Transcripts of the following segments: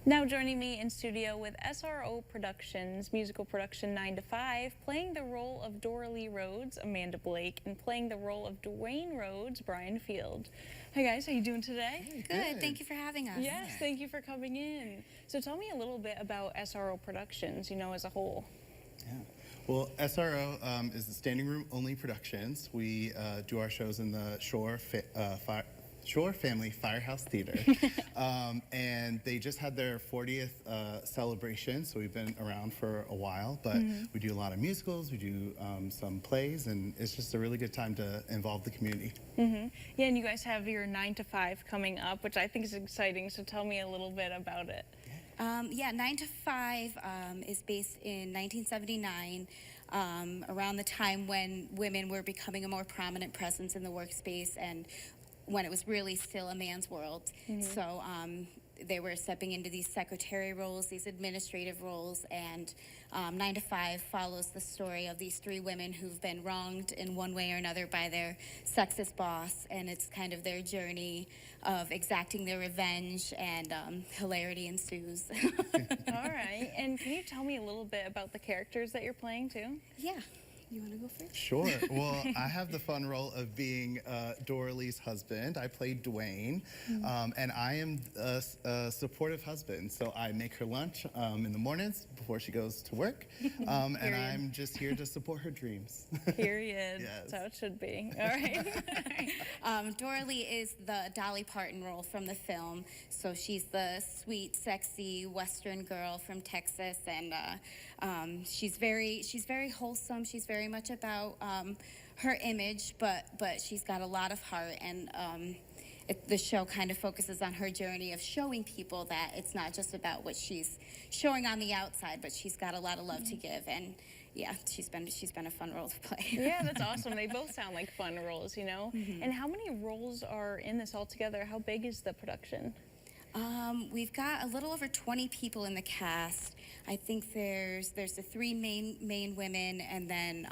Now joining me in studio with SRO Productions, musical production 9 to 5, playing the role of Doralee Rhodes, Amanda Blake, and playing the role of Dwayne Rhodes, Brian Field. Hi guys, how you doing today? Good, thank you for having us. Yes, thank you for coming in. So tell me a little bit about SRO Productions, as a whole. Yeah. Well, SRO is the standing room only productions. We do our shows in the Shore Family Firehouse Theater. And they just had their 40th celebration, so we've been around for a while, but we do a lot of musicals, we do some plays, and it's just a really good time to involve the community. Yeah, and you guys have your 9 to 5 coming up, which I think is exciting, so tell me a little bit about it. Yeah, 9 to 5 is based in 1979, around the time when women were becoming a more prominent presence in the workspace and when it was really still a man's world. So they were stepping into these secretary roles, these administrative roles, and 9 to 5 follows the story of these 3 women who've been wronged in one way or another by their sexist boss, and it's kind of their journey of exacting their revenge, and hilarity ensues. All right, and can you tell me a little bit about the characters that you're playing too? Yeah. You want to go first? Sure. Well, I have the fun role of being Doralee's husband. I play Dwayne, and I am a supportive husband. So I make her lunch in the mornings before she goes to work, and I'm just here to support her dreams. Period. Yes. That's how it should be. All right. Doralee is the Dolly Parton role from the film. So she's the sweet, sexy Western girl from Texas, and she's very wholesome. She's very much about her image, but she's got a lot of heart, and the show kind of focuses on her journey of showing people that it's not just about what she's showing on the outside, but she's got a lot of love to give, and yeah, she's been a fun role to play. Yeah, that's awesome. They both sound like fun roles, And how many roles are in this altogether? How big is the production? We've got a little over 20 people in the cast. I think there's the 3 main women, and then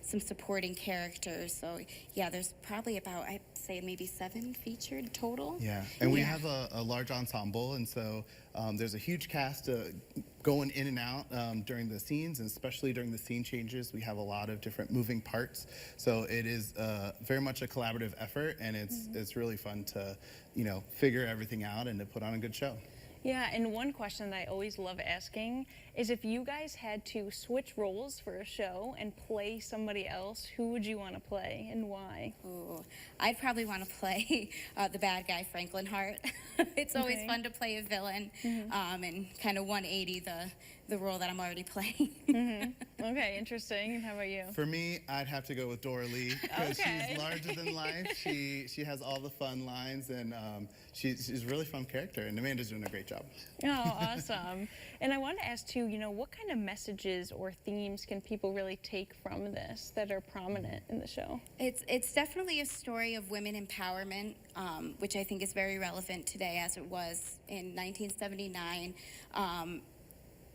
some supporting characters. So yeah, there's probably about, I'd say maybe 7 featured total. Yeah, and we have a large ensemble, and so there's a huge cast going in and out during the scenes, and especially during the scene changes. We have a lot of different moving parts, so it is very much a collaborative effort, and it's really fun to figure everything out and to put on a good show. Yeah, and one question that I always love asking is if you guys had to switch roles for a show and play somebody else, who would you want to play and why? Ooh, I'd probably want to play the bad guy, Franklin Hart. It's always fun to play a villain and kind of 180 the role that I'm already playing. Okay, interesting. And how about you? For me, I'd have to go with Doralee because she's larger than life. She has all the fun lines, and she's a really fun character, and Amanda's doing a great job. Oh, awesome. And I wanted to ask too, what kind of messages or themes can people really take from this that are prominent in the show? It's definitely a story of women empowerment, which I think is very relevant today as it was in 1979.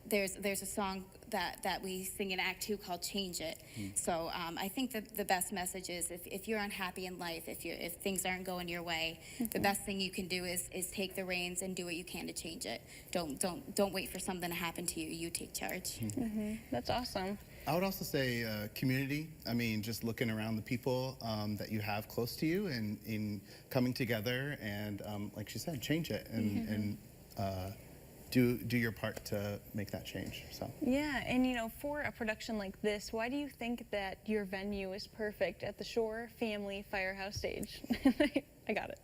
There's a song that we sing in Act 2 called Change It. So I think the best message is if you're unhappy in life, if things aren't going your way, the best thing you can do is take the reins and do what you can to change it. Don't wait for something to happen to you. You take charge. That's awesome. I would also say community. I mean, just looking around the people that you have close to you and in coming together and, like she said, change it and do your part to make that change. So yeah, and for a production like this, why do you think that your venue is perfect at the Shore Family Firehouse stage? I got it.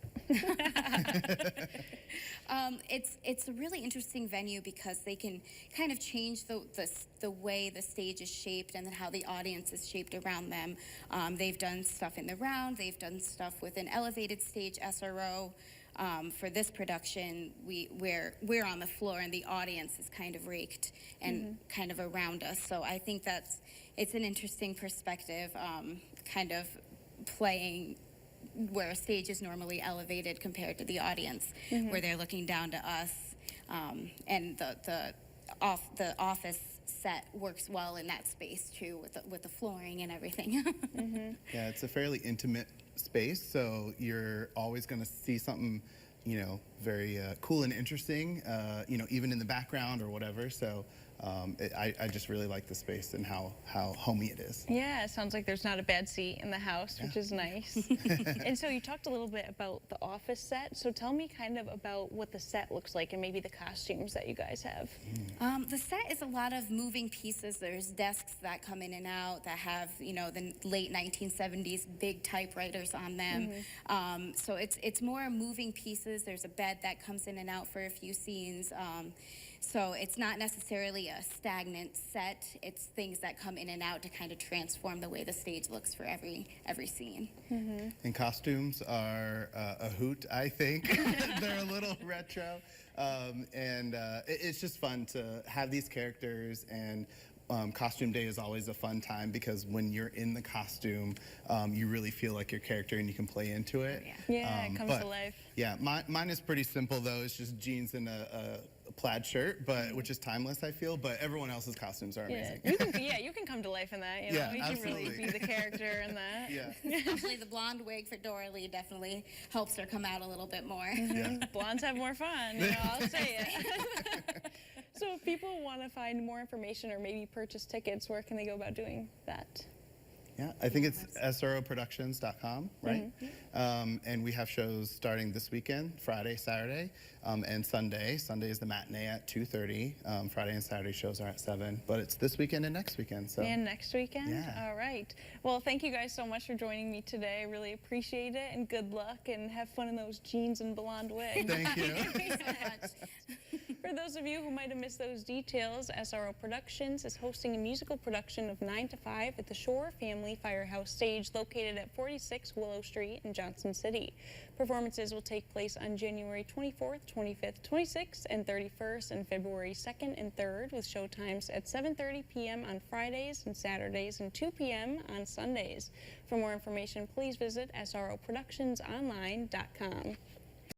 It's a really interesting venue because they can kind of change the way the stage is shaped and then how the audience is shaped around them. They've done stuff in the round. They've done stuff with an elevated stage SRO. For this production, we're on the floor and the audience is kind of raked and kind of around us. So I think it's an interesting perspective, kind of playing where a stage is normally elevated compared to the audience, where they're looking down to us, and the office set works well in that space too, with the flooring and everything. Yeah, it's a fairly intimate space, so you're always going to see something you know, very cool and interesting, you know, even in the background or whatever. So I just really like the space and how homey it is. Yeah, it sounds like there's not a bad seat in the house, which is nice. And so you talked a little bit about the office set. So tell me kind of about what the set looks like and maybe the costumes that you guys have. The set is a lot of moving pieces. There's desks that come in and out that have, you know, the late 1970s big typewriters on them. So it's more moving pieces. There's a bed that comes in and out for a few scenes. So it's not necessarily a stagnant set. It's things that come in and out to kind of transform the way the stage looks for every scene. And costumes are a hoot, I think. They're a little retro. It's just fun to have these characters, and costume day is always a fun time because when you're in the costume, you really feel like your character and you can play into it. Yeah, it comes to life. Yeah, mine is pretty simple though. It's just jeans and a plaid shirt, but which is timeless, I feel. But everyone else's costumes are amazing. You can come to life in that. You know, Yeah, you absolutely. can really be the character in that. Yeah. Especially the blonde wig for Doralee definitely helps her come out a little bit more. Yeah. Blondes have more fun, you know, I'll say it. So if people want to find more information or maybe purchase tickets, where can they go about doing that? Yeah, I think it's SROProductions.com, right? And we have shows starting this weekend, Friday, Saturday, and Sunday. Sunday is the matinee at 2:30. Friday and Saturday shows are at 7. But it's this weekend and next weekend. So. And next weekend? Yeah. All right. Well, thank you guys so much for joining me today. I really appreciate it, and good luck, and have fun in those jeans and blonde wigs. Thank you. Thank you so much. For those of you who might have missed those details, SRO Productions is hosting a musical production of 9 to 5 at the Shore Family Firehouse stage located at 46 Willow Street in Johnson City. Performances will take place on January 24th, 25th, 26th, and 31st, and February 2nd and 3rd, with show times at 7:30 p.m. on Fridays and Saturdays and 2 p.m. on Sundays. For more information, please visit sroproductionsonline.com.